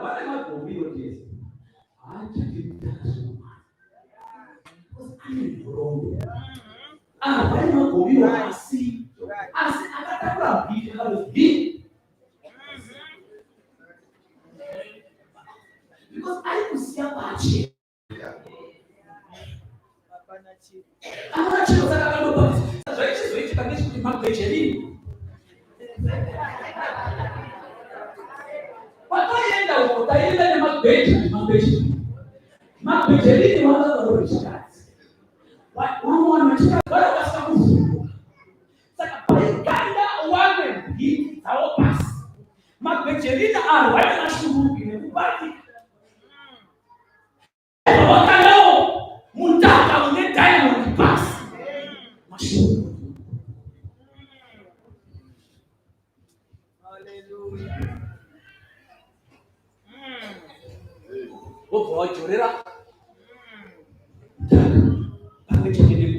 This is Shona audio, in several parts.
wale magomiro tese achititazvo ani murongo wale magomiro asi akatakura bhifi akazvi because ari kusiya pache amuna chiro saka akandopa zvaichizoitika ngechekuti mabhecherini patoenda uko taienda nemabhecherini vakavarorichikadzi vamwana vechikadzi varakasika kuvhurwa saka paiganda wamwe bhiki dzavo pasi mabhecherini aro vainashuruki nekubatika vakanawo mundaka une diamond pasi mashuruki. Vobva vajorera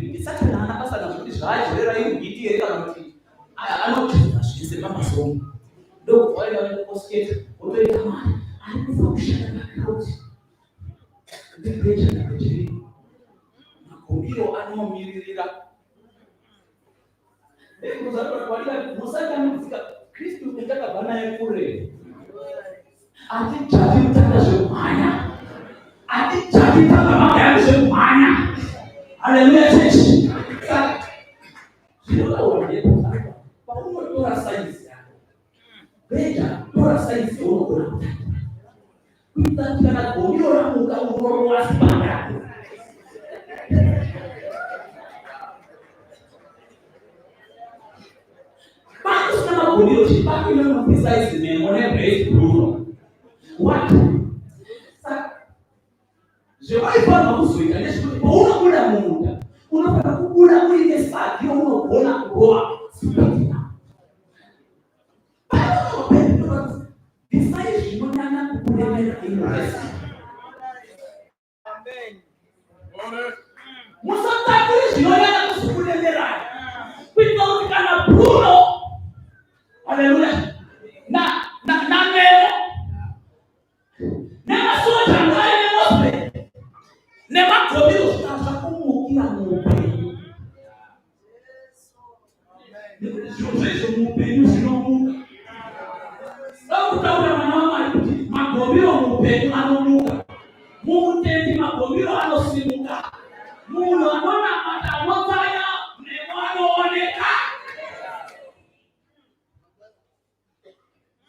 ndisati naana basa nazvo kuti zvaajorera ihwiti here kana kuti anotiza zvese pamasomo ndobva vaenda kosketa votoita mari ari kufa kushanda nakrauti ndibrecha nabhecherini magombiro anomiririra musatanidzika kristu ndakabva naye kure atijaji mutanda zvemhanya atijaji takamagaya zvemhanya. Haleluya chechi. Zvinotaura ndezvo paunotora saizi yako beta tora saizi yaunogona kutanga kuita kuti kana gombiro ramuka unorova simba yako pakusina magombiro chipakile nopesaizi nemo nebreak bruno what zvevaifanwa kuzoita ndezvekuti paunobuda mumunda unofanira kubuda uine sagi unogona kurova sipatina paanopeaa disai zvinonyanya kukuremera inovesi musatakuri zvinonyanya kuzokuremerai kuita kuti kana bruno haleluya nameo nemasoja ngaye nemosbe nemagomiro zvakumukira muupenyu zviro zveshe muupenyu zvinomuka akutaura mwana wamwari kuti magomiro muupenyu anomuka muutendi magomiro anosimuka munhu anonamata anotsanya nemo anooneka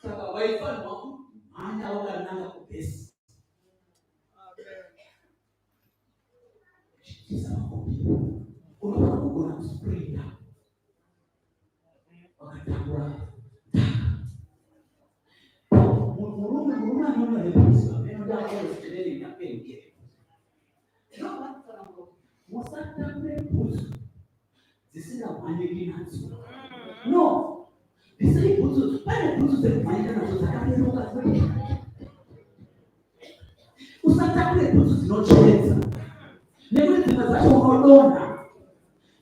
saka waifanirwa kumhanya wakananga kubhesi unofanira kugona kusprinta wakatambura murume anonga nepuzi amenodaaaostreri napengere musatambure bhutsu dzisingamhanyiki nadzo no disai bhutsu pane bhutsu dzekuhanyika nadzo dzakareruka usatambure bhutsu dzinochoredza nekuti dzimwe dzacho unodonha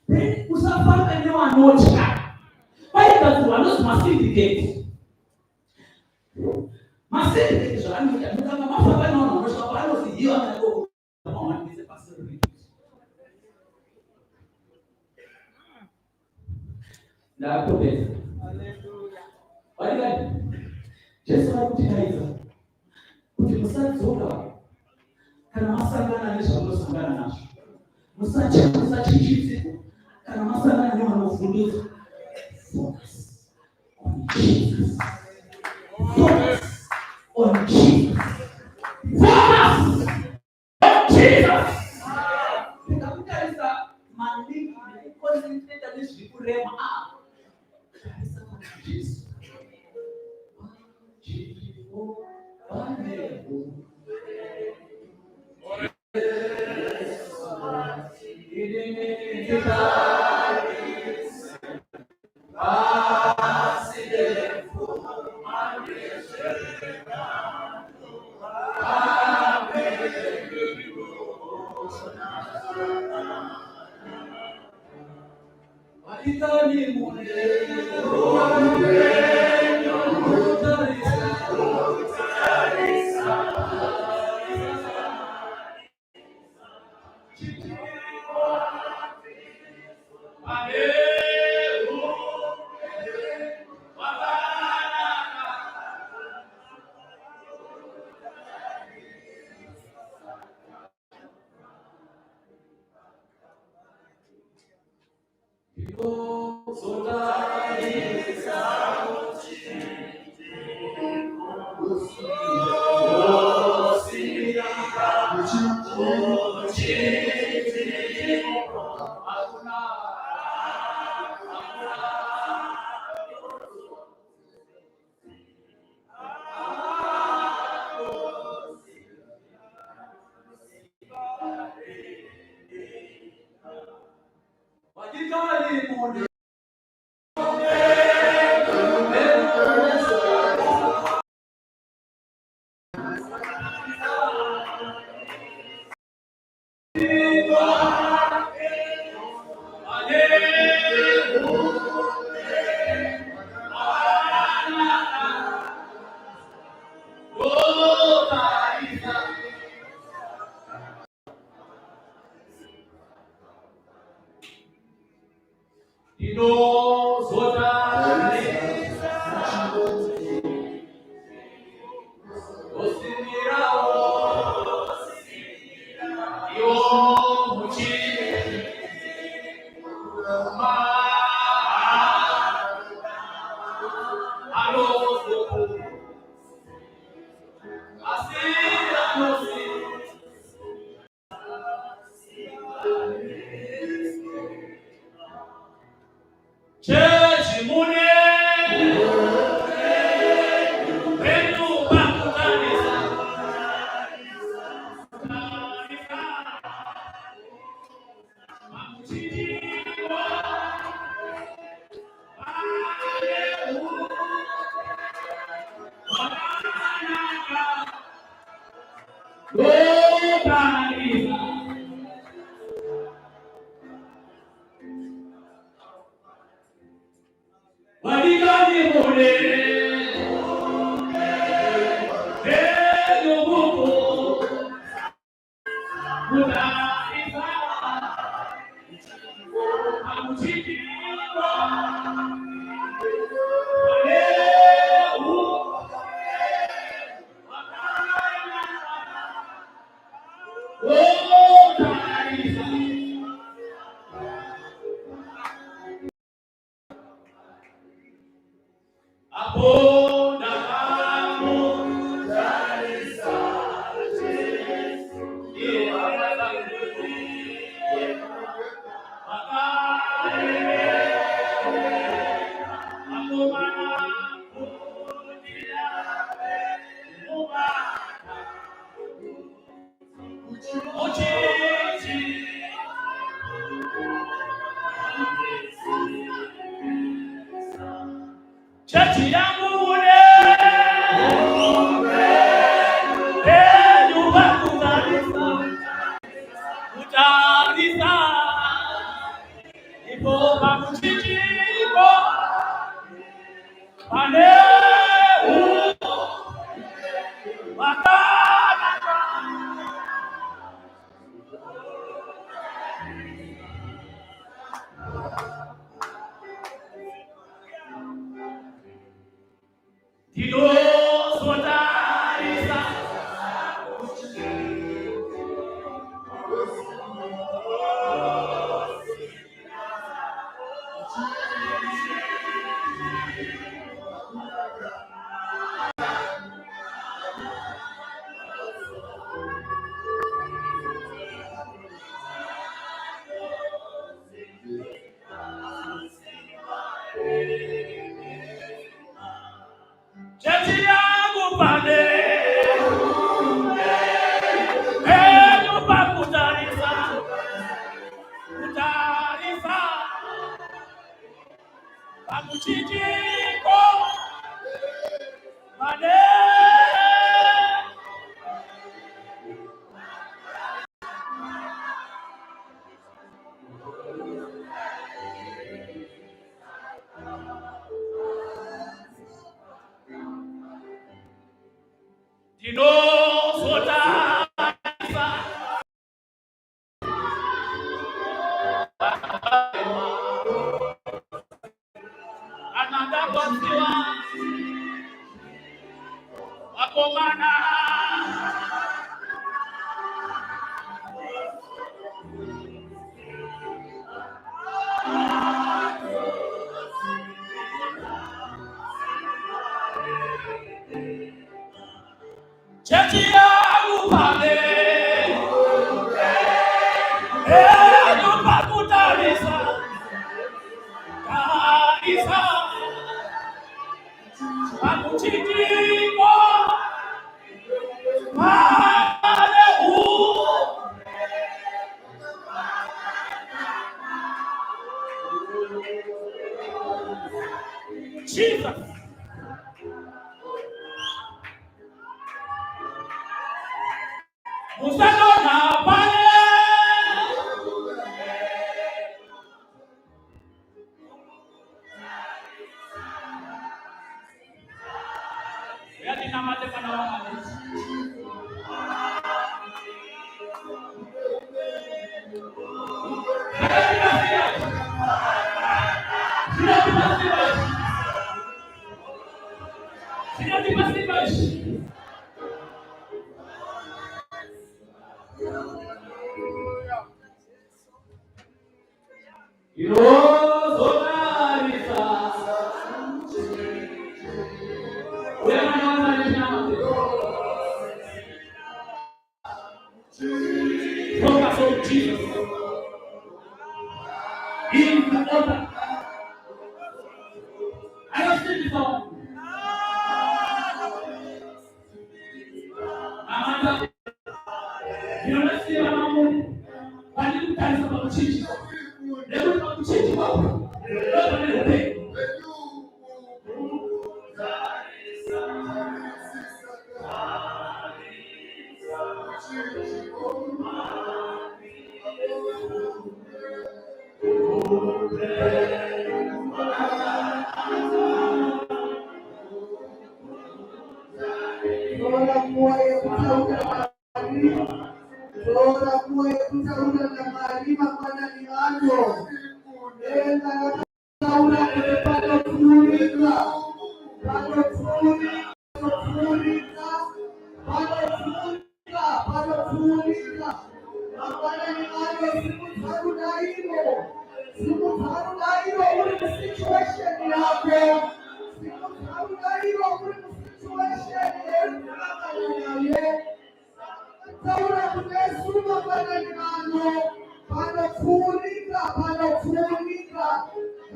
then usafamba nevanotya paigadzirwa anozi masindicate zvavanoita mukanga mafamba nevanhu vanotya vanozi hiyo amaoaise pasirii ndakapopeza vatikati jesu vari kutikaidza kuti musadzoka kana masangana nezvamunosangana nazvo musachichisiko kana masangana nevanofundisa focus on Jesus. Focus on Jesus. Focus on Jesus. Ndikakutarisa maningi nekukonsentrata nezvikurema tarisa kuna Jesu. Cheti yangu pale nupakutalisa kaisa pakuchitiko pale Jesus. Musano na pale yadi namate panawa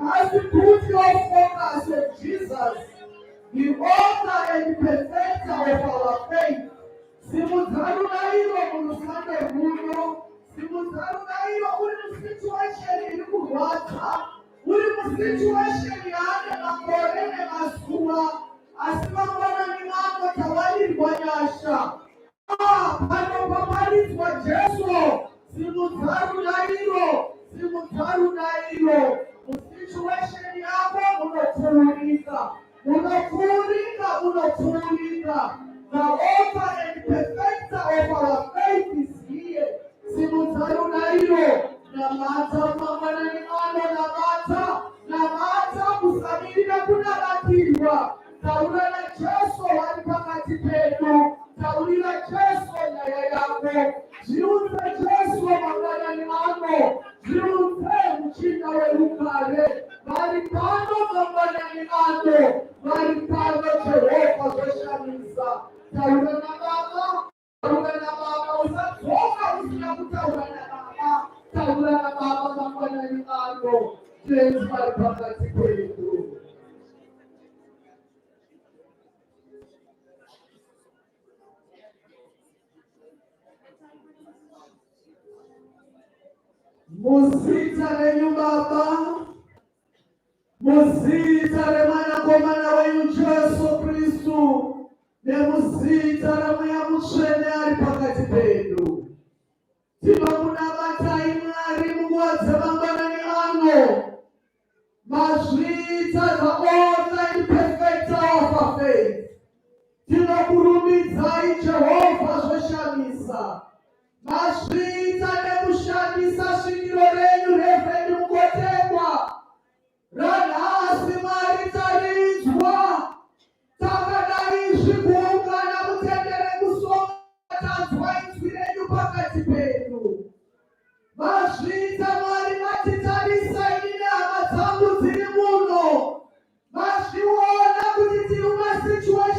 As you put your focus on Jesus, the author and perfecter of our faith, simuzaruna hilo munusande muno, simuzaruna hilo uli situation ili kuwata, uli situation yane makorene masua, asimambana ni mambo tawali kwanyasha. Pano pamali kwa Jesu, simuzaruna hilo, situation yako unafurika. The author and perfecter of our faith is here. Simuzaruna hilo, na mata mangana ni ano na mata kusamiri na kuna lakiwa. Taula na Jesu walipakati penu, taulila Jesu na yayako. Jiunze Jesu mangana ni ano, jiunze mchina welukare. Maripano mangana ni ano, maripano Jehova zoshamisa. Taula na mama, usatoka usinakuta taula na mama mangana ni ano. Jesu walipakati penu. Musitare nyumbaba, musitare mwana kwa mwana wenyu Yesu Kristu, ne musitare mwana mushene ari pakati penu. Tima kuna matai mwari mwaze mambana ni ano, mazvita the author and perfecter of our faith. Tima kurumizai Jehova zvoshamisa. Mazvita nekushandisa svikiro renyu refendi mukotemwa ranhasi maritaridzwa takadai zvikuungana mutendere kusonga tanzwa inzwi renyu pakati pedu. Mazvita Mwari matitarisa ini nehama dzangu dziri muno, mazviona kuti tiri mumasituation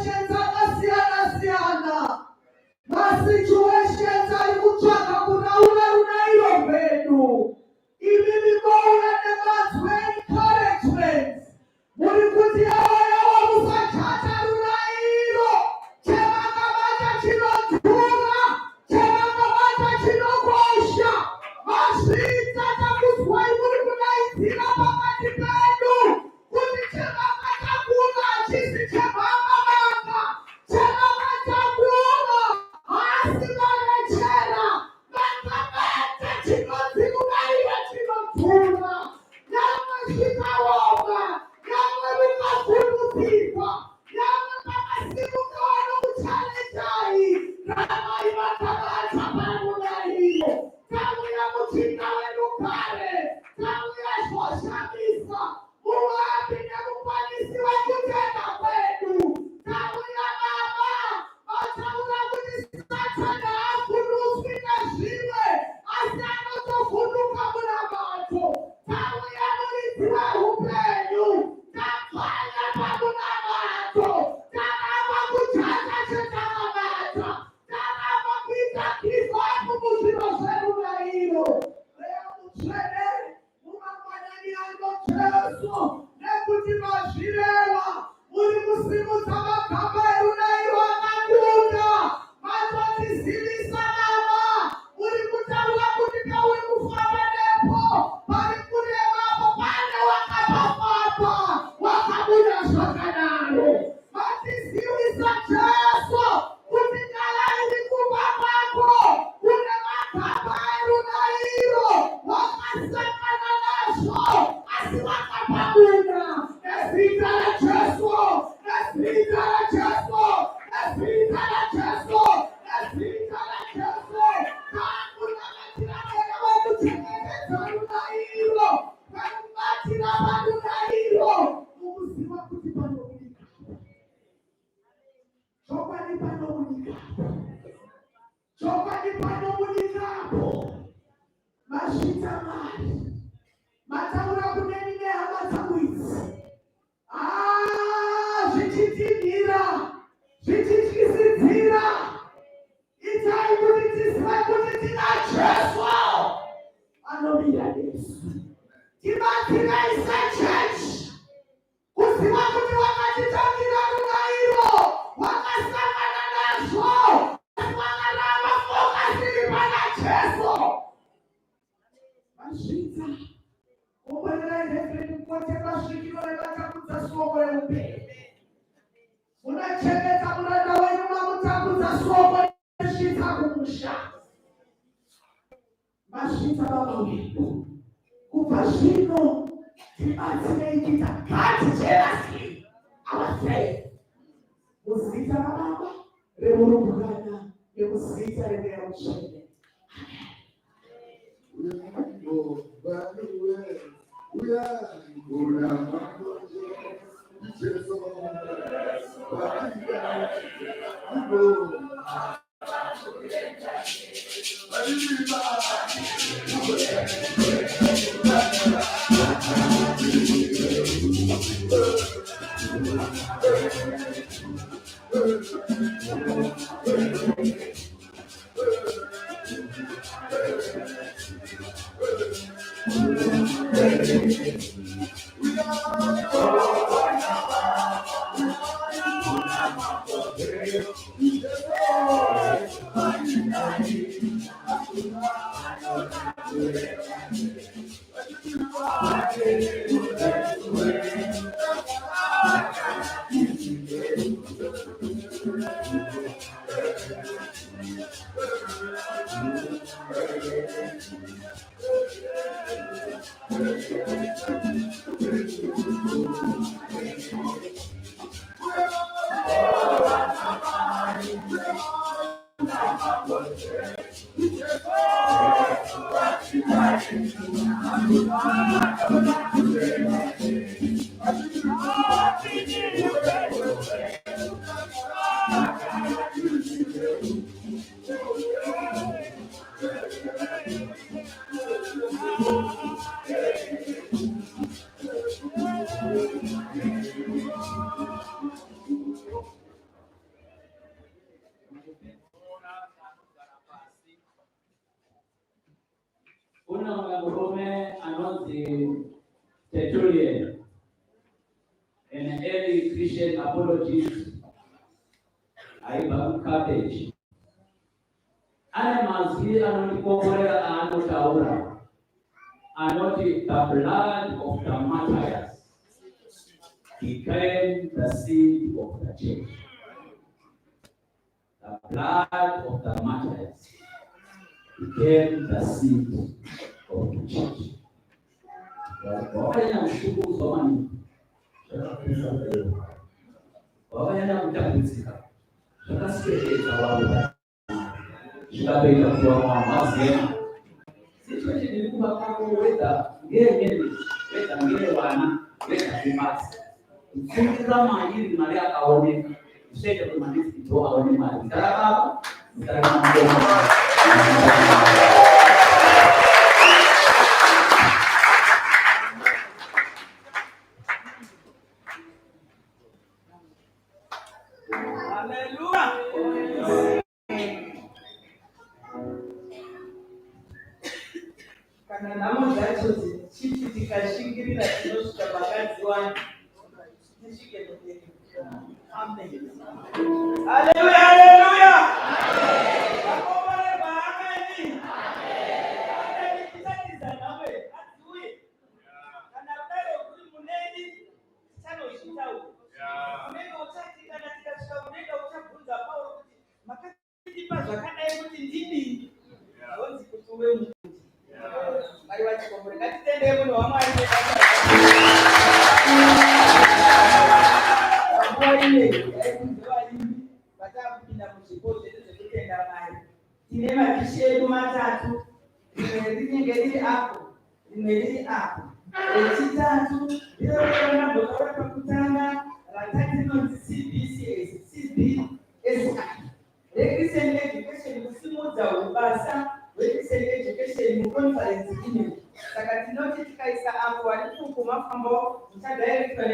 Una Rome anonzi Tertullian, an early Christian apologist, aiba cabbage. Animals here are not taura, are not the blood of the martyrs became the seed of the church. The blood of the martyrs became the seed of the church. Wakaenda mshukuru zamani. Wakaenda mtakatifu. Tukasikia wao. Tukapenda kwa mazema. Sisi nilikuwa kama weta, yeye weta ngine wana, weta kimasi. Kama hili mali akaoneka. Usije kumaliza kitu aone mali. Karaba. Kana namo zacho chichi tikashingirira tinosvika pakadzi wani nishike muteni. Amen. Haleluya, haleluya. Akomore baameni. Amen. Kitatiza nawe atuye. Kana kudai kuri muneni chano chitau. Munenge utati kana tikasvika munenge Kama zvakadai kuti ndidini honzi kuti uve mufundi. Mwari vachikombore ngatitendei munhu waMwari. Panguva ineyi yaikunze varimi vatakupinda muzvipo zvedu zvekutenda Mwari. Tine mapishi edu matatu, rimwe rinenge riri apo, rimwe riri apo. Rechitatu ndiro rinogara pakutanga ratati rinonzi CBSI, Recreation Education, kusimudza ubasa hweChristian Education muconference ineyi. Saka tinoti tikaisa apo vari kumafambo muchadhairekitwa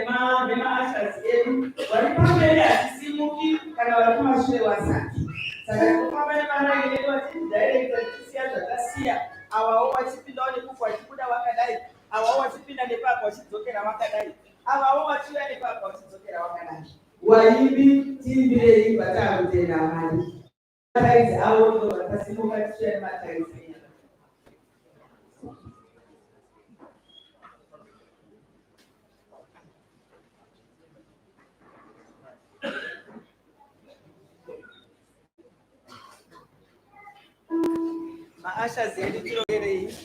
nemaashers edu vari pamberi hatisimuki kana vari kumashure wasati. Saka tinofamba nemarayini edu vachidhairekita tichisiya zvakasiya, avawo vachipindawo nekufu vachibuda vakadai, avawo vachipinda nepapa vachidzokera vakadai, avawo vachiuya nepapa vachidzokera vakadai. Waimbi tiimbirei vatakutenda Mwari. Mataizi avo ndo vakasimuka tichiuya nemataizi edu. Maashers edu tirogerei.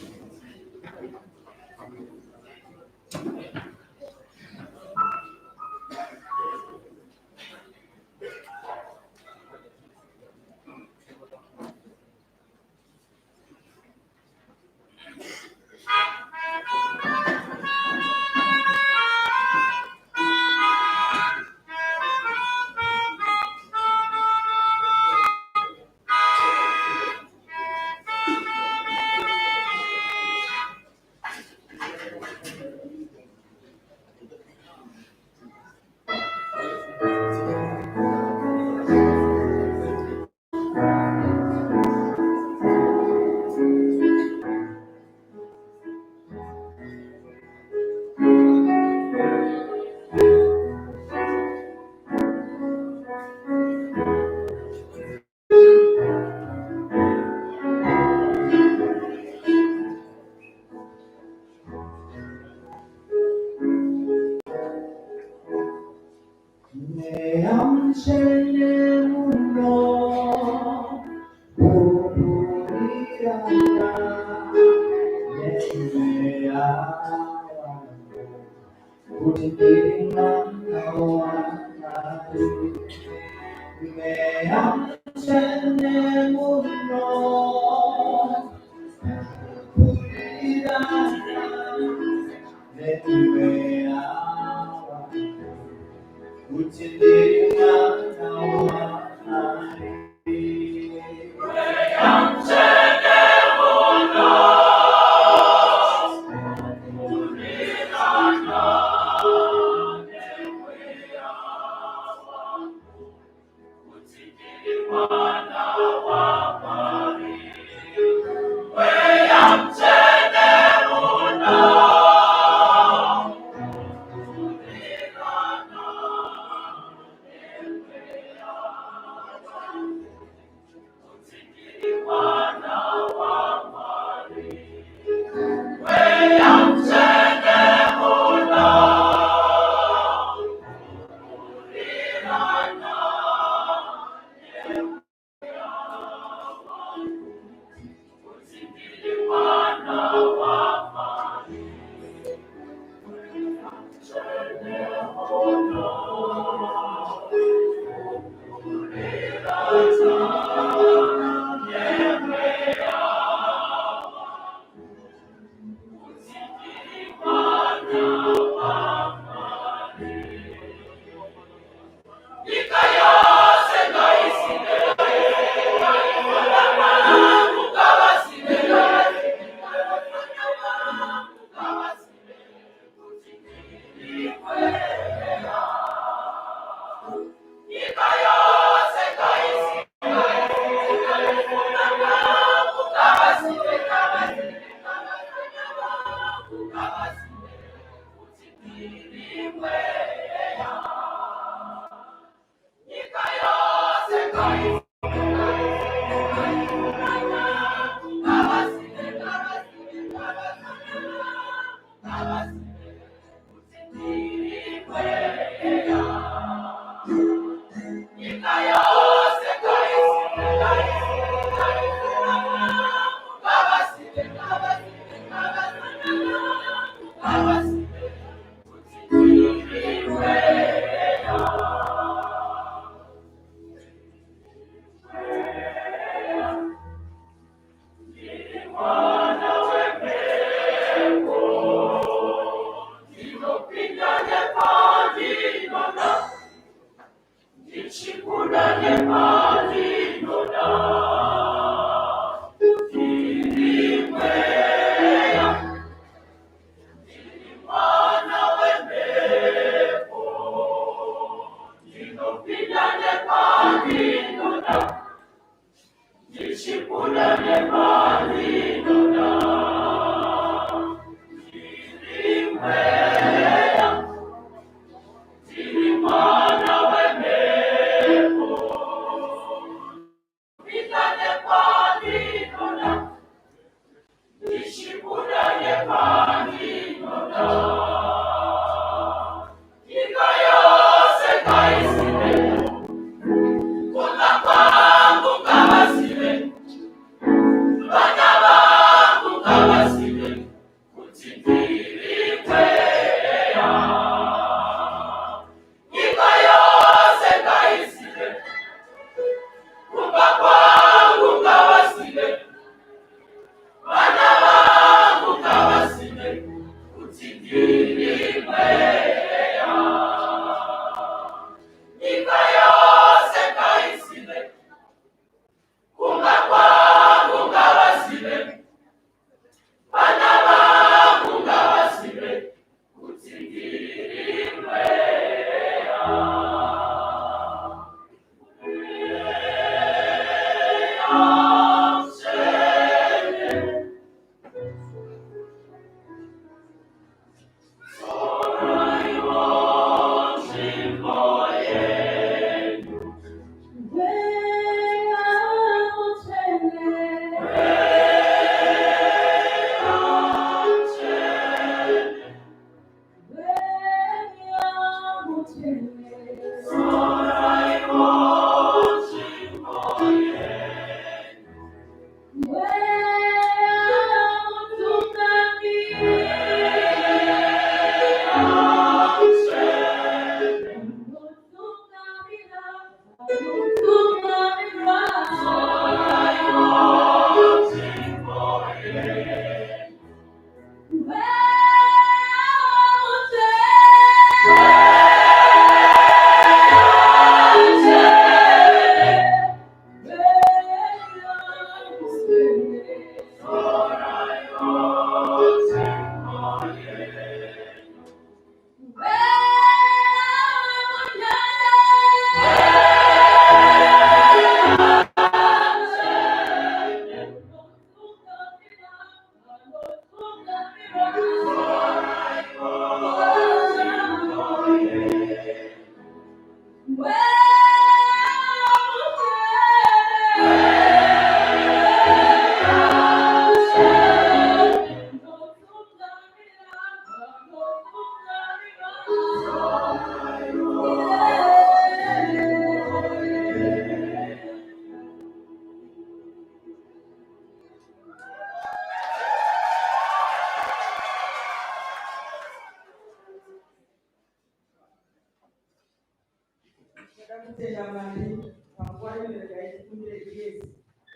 Kutenda Mwari panguva yonyorega yechikumbire chiyezi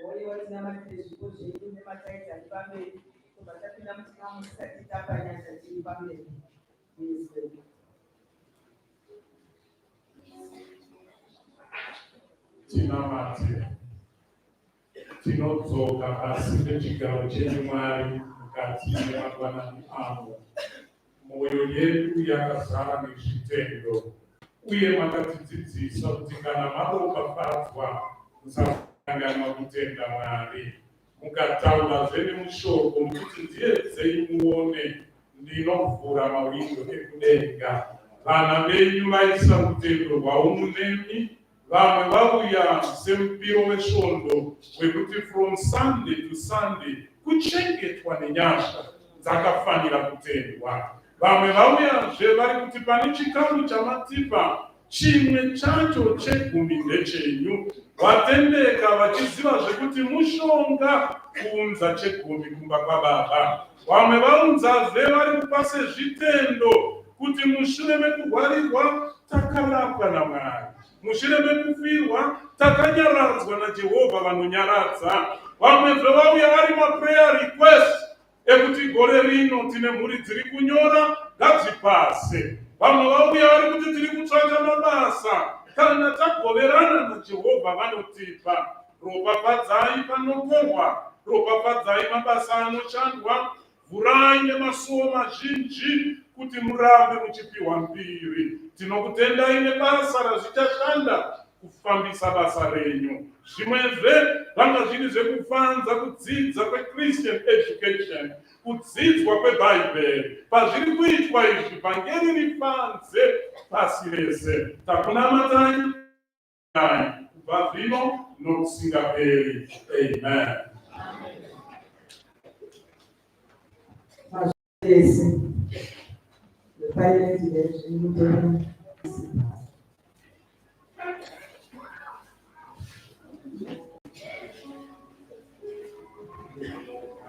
wari watinamatire zvipo zvedu nemataiti ari pamberi kubva tapinda muchikamu tisati tapanyasa tiri pamberi. Tinamate tinodzoka pasi pechigaro chenyu Mwari mukati memagwanani avo. Mwoyo yedu yakazara nezvitendo, uye makatidzidzisa kuti kana maropafadzwa musakanganwa kutenda Mwari. Mukataurazve nemushoko mukuti ndiedzei muone ndinovhura mawindo ekudenga. Vana venyu vaisa rutendo rwavo munemi, vamwe vauya semupiro wesvondo wekuti from Sunday to Sunday kuchengetwa nenyasha dzakafanira kutendwa. Vamwe vauyazve vari kuti pane chikamu chamatipa chimwe chacho chegumi ndechenyu. Vatendeka vachizivazve kuti mushonga kuunza chegumi kumba kwaBaba. Vamwe vaunzazve vari kupa sezvitendo kuti mushure mekurwarirwa takarapwa naMwari, mushure mekufirwa takanyaradzwa naJehovha vanonyaradza. Vamwezve vauya vari maprayer request ekuti gore rino tine mhuri dziri kunyora ngadzipase. Vamwe vauya vari kuti tiri kutsvaka mabasa kana tagoverana naJehovha vanotipa. Ropafadzai panokohwa, ropafadzai mabasa anoshandwa, vhurai nemasuo mazhinji kuti murambe muchipiwa mbiri. Tinokutendai nebasa razvichashanda kufambisa basa renyu. Zvimwezve vanga zviri zvekufanza kudzidza kweChristian education, kudzidzwa kweBhaibheri. Pazviri kuitwa izvi, vhangeri rifanze pasi rese. Takunamatai kubva zvino nokusingaperi. Amen.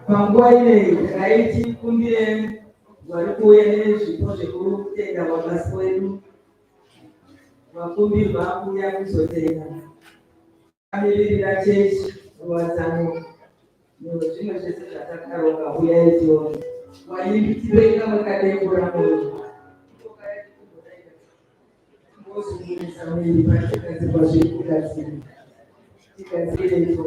Panguva ineyi taitikumbire vari kuuya nezvipo zvekutenga mabasa wedu, vakumbirwa kuuya kuzotenga. Kamiririra chechi muwadzano nezvimwe zvese zvatakaronga, uyai tione. Vaimbi tivenga mwakadekura munhu ngozungurisa mwiri patikadzirwa zviri kugadzira tikadzirei.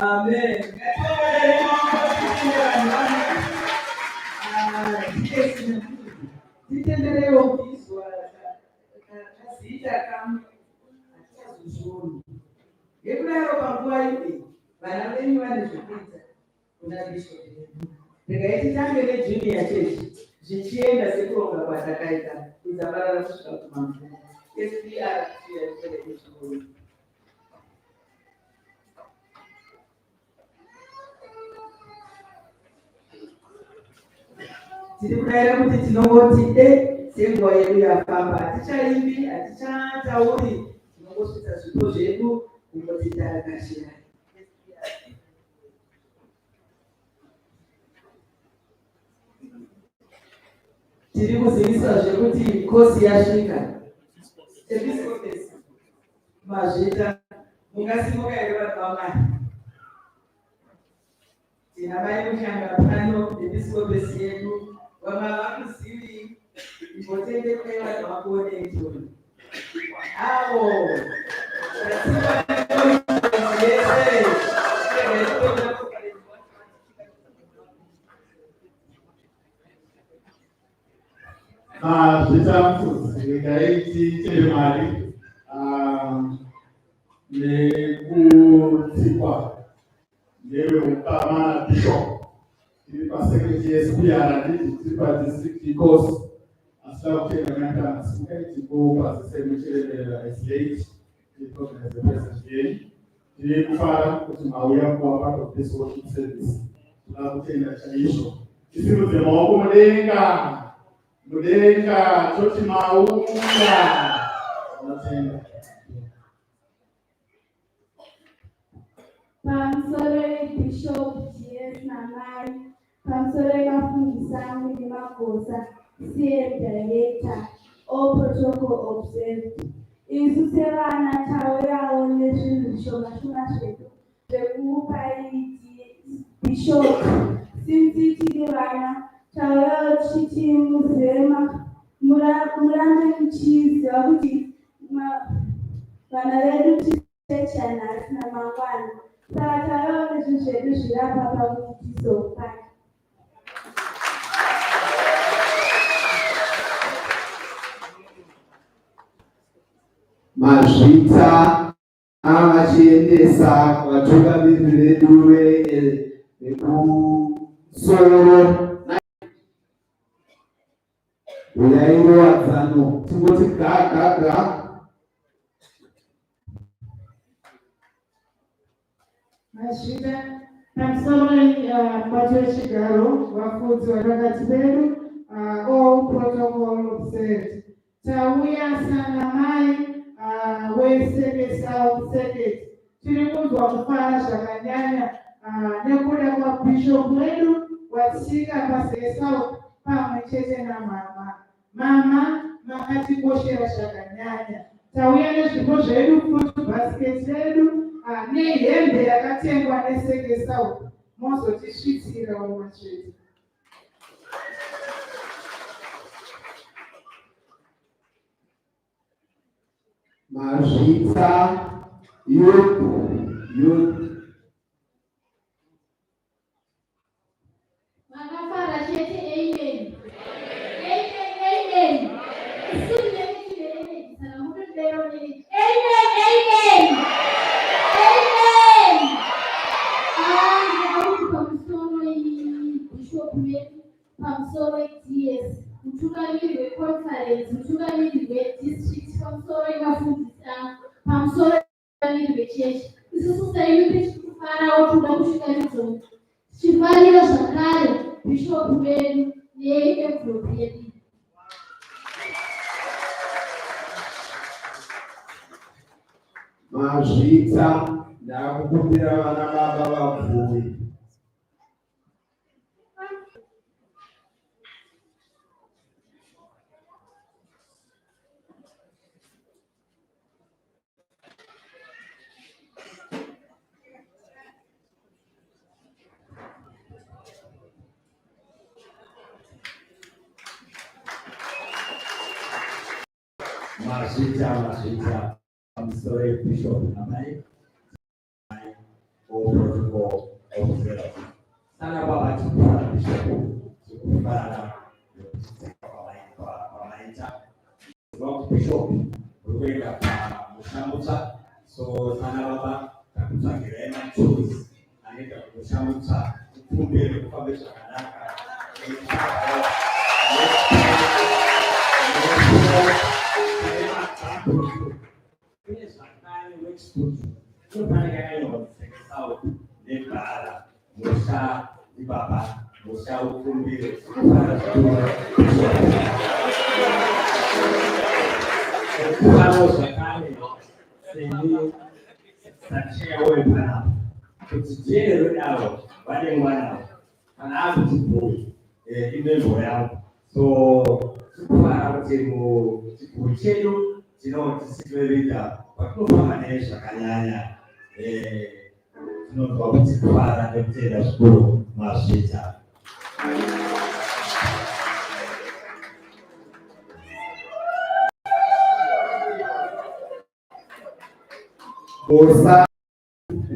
Amen. Ngekudaro panguva iyi vana venyu vane zvekuita kuna bishop. Ndikaiti tange nejunior church zvichienda sekuronga kwatakaita kudzabarara kusvika kumamvura. SPR chikoro. Tiri kudai kuti tinongoti senguva yedu yafamba, hatichaimbi, hatichatauri, tinongosvitsa zvipo zvedu kungoti tarakashira. Tiri kuzivisa zvekuti kosi yasvika. Episcopes mazvita mungasimuka here vanhu vamwari. Tina mai mushanga pano episcopes yedu vamavakuzivi imbotendekei vanhu vakuonei avo zvitamudzikaiti chemari nekutsikwa neveukama bishop tiri paseketi yeSPR tiri padistrict course asida kutenga nyaka sikaitiko pazisemuchererera S8 tiriorganize president tiri kufara kuti mauya kuwa part of this worship service tinoda kutenda chaizvo tisimudze maoko mudenga toti mauya unotenda Pamsore Bishop G.S. Namai, Pamsore Mafundisani Limakosa, CM Director, all protocol observed. Isusevana Tawera only Shomashuna Shetu, the Mupai Bishop, Sinti Tivana, Tawera Chiti Musema, Muraman Cheese, Yabuti, Vanaredu Chechana, Namawan. Tawera Shetu Shirapa Pabuti so fine. Mazvita avachiendesa vatungamiriri vedu vekusoro uyairovadzano tingoti gaga. Mazvita pamusoro pato wechigaro vafudzi vapakati pedu all protocol observed. Tauya sana mai weSeke South Circuit tiri kunzwa kufara zvakanyanya nekuda kwaBishop wedu watsika paSeke South pamwe chete namama. Mama makatikoshera zvakanyanya. Tauya nezvipo zvedu fruit basket redu nehembe yakatengwa neSeke South mozotisvitsira umwe chete. Mazvita youth. Makafara chete amen. Amen. Isuri amen. Sana mutu leo ni amen. Pamsoro Bishop wetu, pamsoro DS, mchungaji wa conference, mchungaji wa district, pamsoro mafundisha, pamsoro wa church. Isusu sayuti kufara watu na kushikanizo. Shifanira zakare Bishop wetu yeye appropriate. Mazvita ndakukumbira vana baba vabvume. Mazvita pamsoro Bishop Namai all protocol observed. Sana baba tukufara Bishop tukufara pamaita Bishop ukwenda pamushamutsa so sana baba takutsvagira emachoice anoita kumushamutsa kupfumbire kufambe zvakanaka kune zvakare wexport inofanira yainwa kutengesawo negara musha ibaba musha upfumbire kufana kufanawo zvakare seni sacheyawo panapa kuti jene rodaro vane mwana kana akuti bhoi imembo yangu so tikufara kuti muchiguru chedu tinotisikuverita patinofamba nezvakanyanya tinonzwa kuti kufara nekutenda zvikuru mazvita Bosa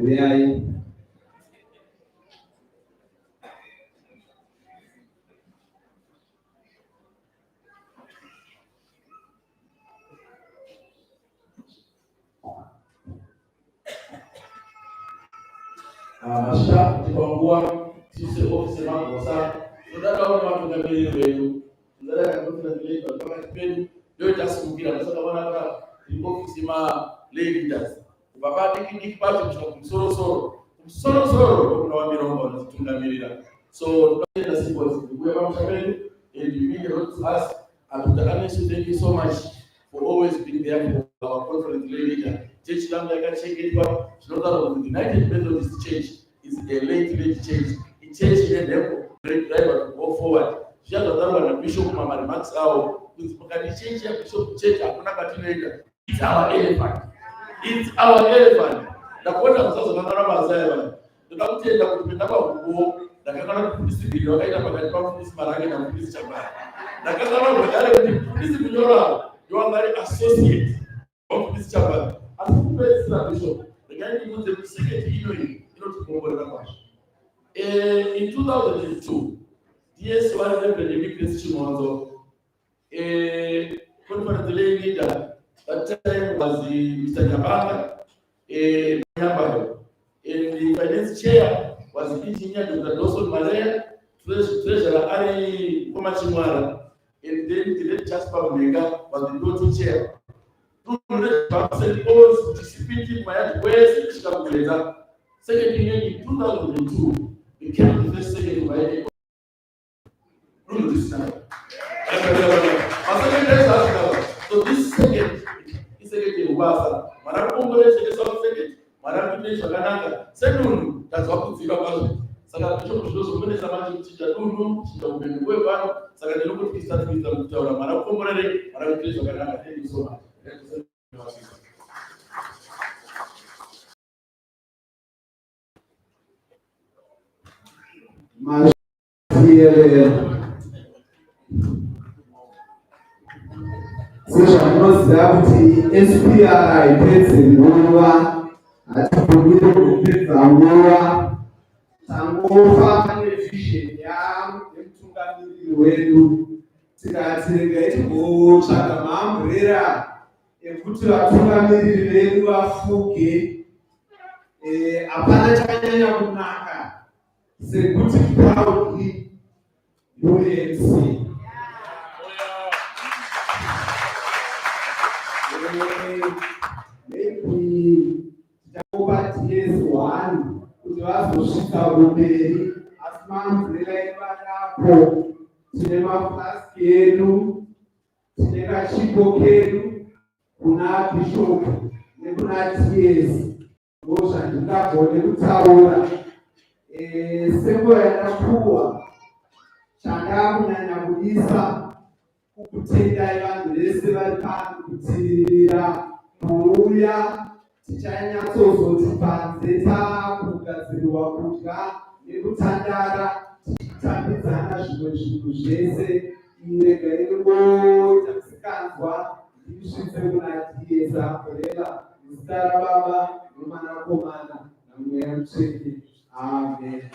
uyai masha tipangua sisi ofisi magosa tunadaona matungamiriri wetu tunadaka kutungamiriri pakati pedu ndio itasimukira musakaona ka ofisi ma lay leaders baba diki bacho kumusoro kuna wamirongo wanatungamirira so tunaenda siku zikuwe mamshabeni and you mean a lot to us and thank you so much for always being there for our conference lay leader church langu yakachengedwa zvinodaro kuti United Methodist Church is a late church. A church in the great driver to go forward. Zvazvadarwa naBishop mama remarks awo kuti pakati church ya Bishop Church hakuna katinoenda. It's our elephant. It's our elephant. Ndakuona kusazokangana mazaya vanhu. Ndoda kutenda kuti penda pahuko ndakakana kufundisi bhiri wakaita pakati pamufundisi marange namufundisi chambara. Ndakakana kugare kuti mufundisi kunyora ndowangari associate wamufundisi chambara. Asi kupedzisira Bishop ndingandiudze kuti seketi inoyi in 2002, DS one Reverend Christian Monzo, a conference lay leader. That time was Mr. Nyabanga, a Nyabanga, and the finance chair was the engineer Dr. Dawson Malaya, treasurer Ari Komachimwara, and then the late Jasper Omega was the go-to chair. Two participating in my West Chicago. Second in 2002, became the first second by so this second is second Ubasa. Marakumbo is the second. Marakumbo Shaganaka. Second, that's what we feel. Sakatosho shows when somebody teacher Dunu, she will be Weber, Sakatoko is starting with the Marakumbo, Marakumbo Shaganaka. Thank you so much. sezvanoziva kuti SPR haipedzi nguva hatibvumire kupedza nguva tangofamba nevhizheni yemutungamiriri wedu tikati regai tigotsvaga maamburera ekuti vatungamiriri vedu vafuge hapana chakanyanya kunaka sekuti proudly UMC. Maybe Jacoba DS1 kuti vazosvika kumberi asi maamburera evadapo tine maflaski edu tine kachipo kedu kuna Bishop nekuna TS ndozvandingagone kutaura seko yatapuwa chandakunyanya kuisa kukutendai vanhu vese vari pano kudzivirira kuuya tichanyatsozoti panze taakugadzirwa kudya nekutandara tichitambidzana zvimwe zvinhu zvese irega irimotaksikanzwa ndisvitse kuna DS akorera muzita raBaba nomwanakomana namweya mutsvene. Amen.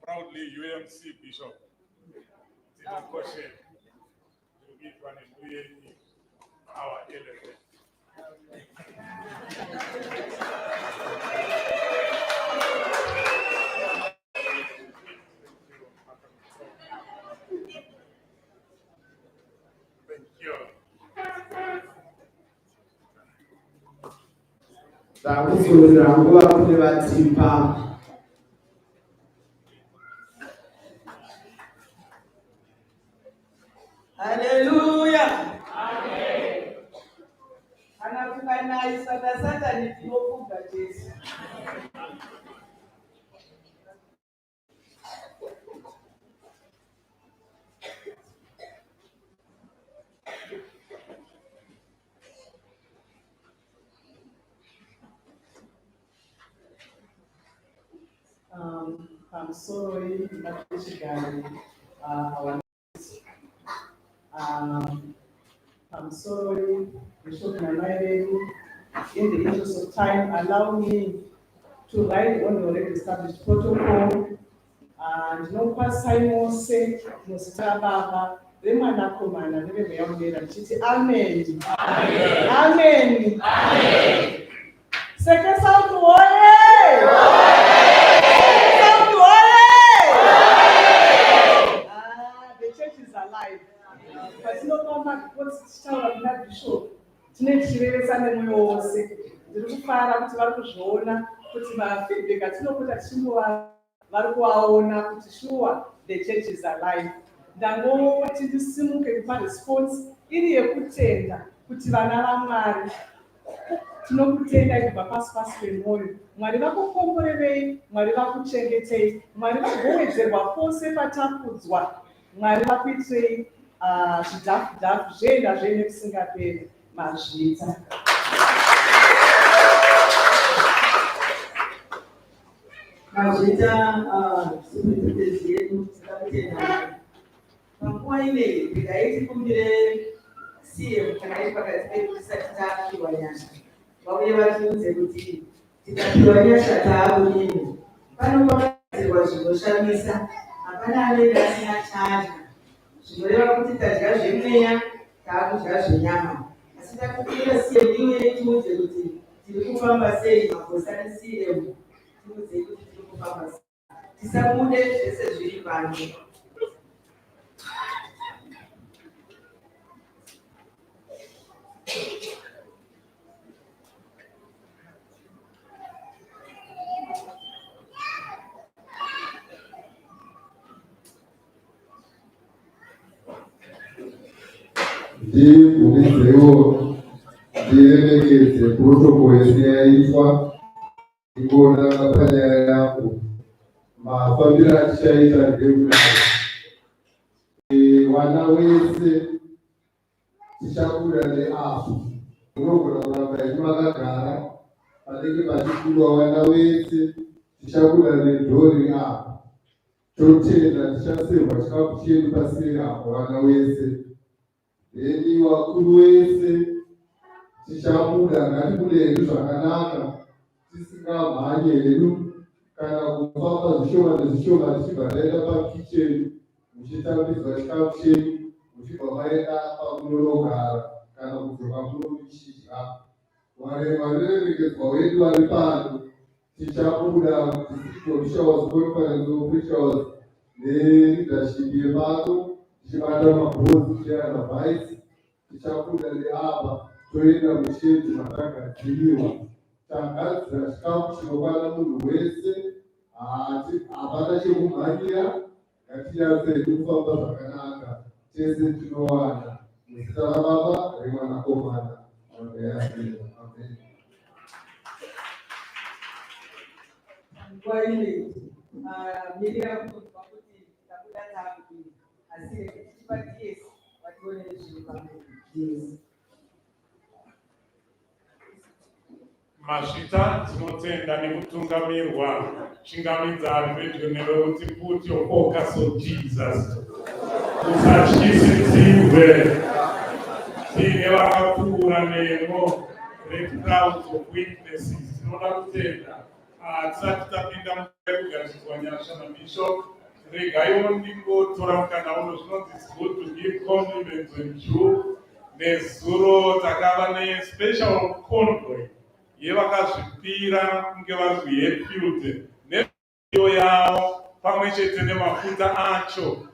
Proudly UMC Bishop. question. To give one our element. Thank you. Ndakusuubira nguba kune batimpa. Hallelujah. Amen. Anakukanayisa na Satani tinofunga Yesu. I'm sorry, but I'm sorry, Bishop Nanaire. In the interest of time, allow me to write on the already established protocol. And no Simon said, Mustababa, Remanakomana, Amen. Amen. Amen. Second sound, the church is alive. But no matter what's not be sure. Tinechirevesa nemoyo wose ndiri kufara kuti vari kuzviona kuti mafeedback atinokuta tichimuva vari kuaona kuti shuwa the church is alive. Ndangoti ndisimuke kupa response iri yekutenda kuti vana vaMwari tinokutenda kubva pasi pasi pemwoyo. Mwari vakukomborerei, Mwari vakuchengetei, Mwari vagowedzerwa pose patakudzwa, Mwari vakuitirei zvidhafu zvoenda zvene kusingaperi. Mazvita. Sipitezi yedu tikakutenda. Panguva ineyi tikaiti kumbire CM kana iri pakati pedu tisati tapiwa nyasha. Vauye vatiudze kuti tikapiwa nyasha taakudini. Panokwagadzirwa zvinoshamisa, hapana anenge asina chadya. Zvinoreva kuti tadya zvemweya, taakudya zvenyama. Takupira CM iwe tiudze kuti tiri kufamba sei magosa eCM. Tiudze kuti tiri kufamba sei. Tisabude zvese zviri panze. Ndibvunzeiwo ndiremekedze protocol yaitwa ndikuona panyaya yangu mafambiro atichaita ndekudai wana wese tichakura neapo unogona kuramba imi makagara panenge pachikurwa wana wese tichakura nedhori apo totenda tichaserwa chikafu chedu paseri apo wana wese. Eni wakuru wese tichamuda ngatimudengu zvakanaka tisingamhanye hedu kana kufamba zvishoma nezvishoma tichibva taenda pakicheni muchitambidzwa chikafu chedu muchibva maenda pamunogara kana kudzoka munochidya. Varemekedzwa wedu vari pano tichamuda district officials, conference officials neleadership yepano tichibata mabhodzi tichiadvise tichabuda neapa toenda muchechi makagadziriwa. Tagadzira chikafu chinokwana munhu wese, hapana chekumhanyira, ngatinyatse kufamba zvakanaka tese tinowana. Muzita raBaba reMwanakomana Amen. Nguva ineyi mirira kunzwa kuti tabuda taakudini asi tichipati Yesu vatione zviri pamberi. Mazvita tinotenda nekutungamirwa chingamidza radio nevekuti put your focus on Jesus. Usatyisidzirwe tine vakapfuura nemo recrowds of witnesses. Tinoda kutenda tisati tapinda mukugadzirwa nyasha naBishop regai ndingotora mukana uno zvinonzi it's good to give compliments when due. Nezuro takava nespecial convoy yevakazvipira kunge vari kuHeadfield nemidziyo yavo pamwe chete nemafuta acho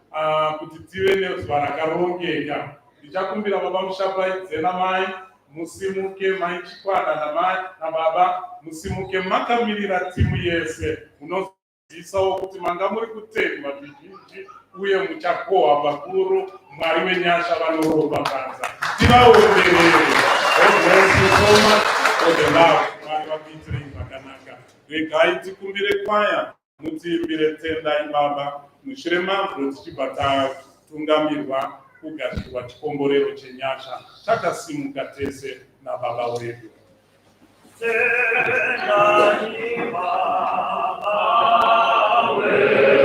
kuti tive nezuva rakarongeka. Ndichakumbira baba Mushapaidze namai musimuke, mai Chikwana namai nababa musimuke makamirira timu yese munozivisawo kuti manga muri kutemba vizhinji uye muchakohwa pakuru. Mwari wenyasha vanoromba panza tivaonderere. God bless you so much for the love. Mwari vakuitirei zvakanaka. Regai tikumbire kwaya mutiimbire Tendai Baba. Mushure mavro tichibva tatungamirwa kugadzirwa chikomborero chenyasha takasimuka tese nababa wedu. Tendai Baba wedu.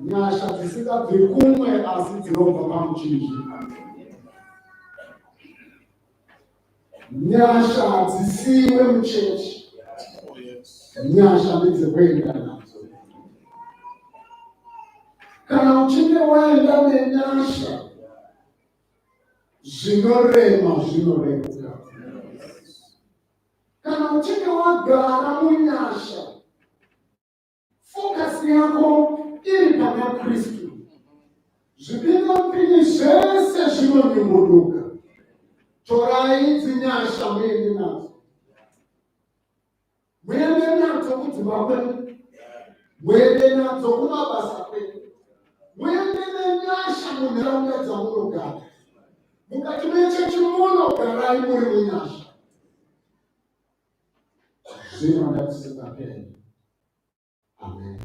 Nyasha dzisingabve kumwe asi dzinobva pamuchinji. Nyasha dzisiwe muchechi. Nyasha ndedzekuenda nadzo. Kana uchinge waenda nenyasha zvinorema zvinoreruka. Kana uchinge wagara munyasha fokasi yako iri pana Kristu, zvipingamupinyi zvese zvinonyunguduka. Torai idzi nyasha muende nadzo. Muende nadzo kudzimba kwenyu, muende nadzo kumabasa kwenyu, muende nenyasha munharaunda dzamunogara. Mukati mechechi munogarai muri munyasha. Zvinoda tisingaperi. Amen.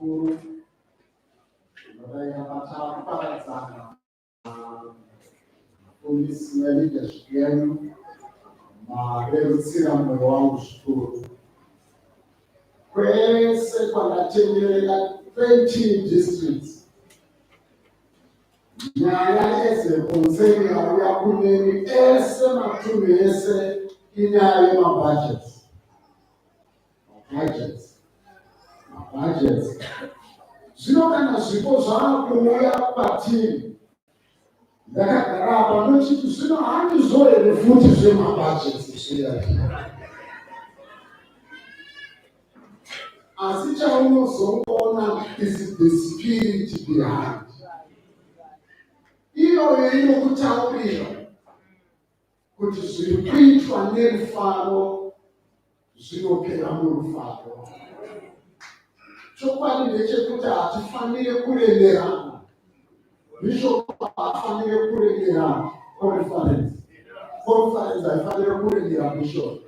zvikuru zvinodaira kuparadzana vafundisi veleadership yenu marerutsira mwoyo wangu zvikuru kwese kwakatenderera 20 districts. Nyaya yezvekonzeri yauya kuneni ese matunhu ese inyaya yemabudgets. Zvino kana zvipo zvaakuuya kwatiri ndakagara apa ndochiti zvino handizvo here futi zvemabudgets zviya. Asi chaunozongoona is the spirit behind. Iyo inokutaurira kuti zviri kuitwa nerufaro zvinopera murufaro. Chokwadi ndechekuti hatifanire kuremerana. Bishop haafanire kuremera conference. Conference haifanire kuremera bishop.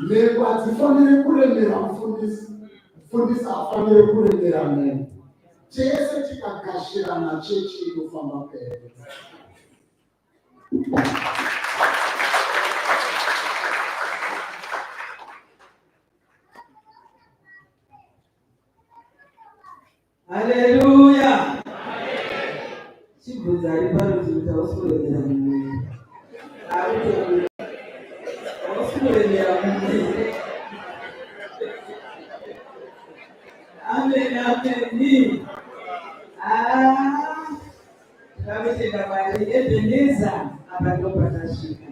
Nhengo hadzifanire kuremera mufundisi. Mufundisi haafanire kuremera nhengo. Tese tikagashirana chechi inofamba mberi. Haleluya. Chibudza ari parutivi tausikuremera mumwe. Tausikuremera mumwe. Amen, amen. Tavitenda Mwari Ebeneza apa ndo patasvika.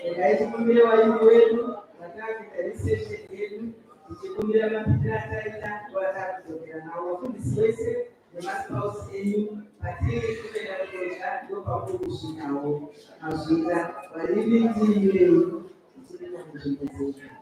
Regai tikumbire vaimbi vedu vatakuita reception yedu tichikumbira mapitira ataita watakudzokera nawo vafundisi vese nemaspouse enyu patiri kuenda kuroja ndo pauri kusvikawo mazvika varimbi tiimirei tichipinda munzvimbo dzedu.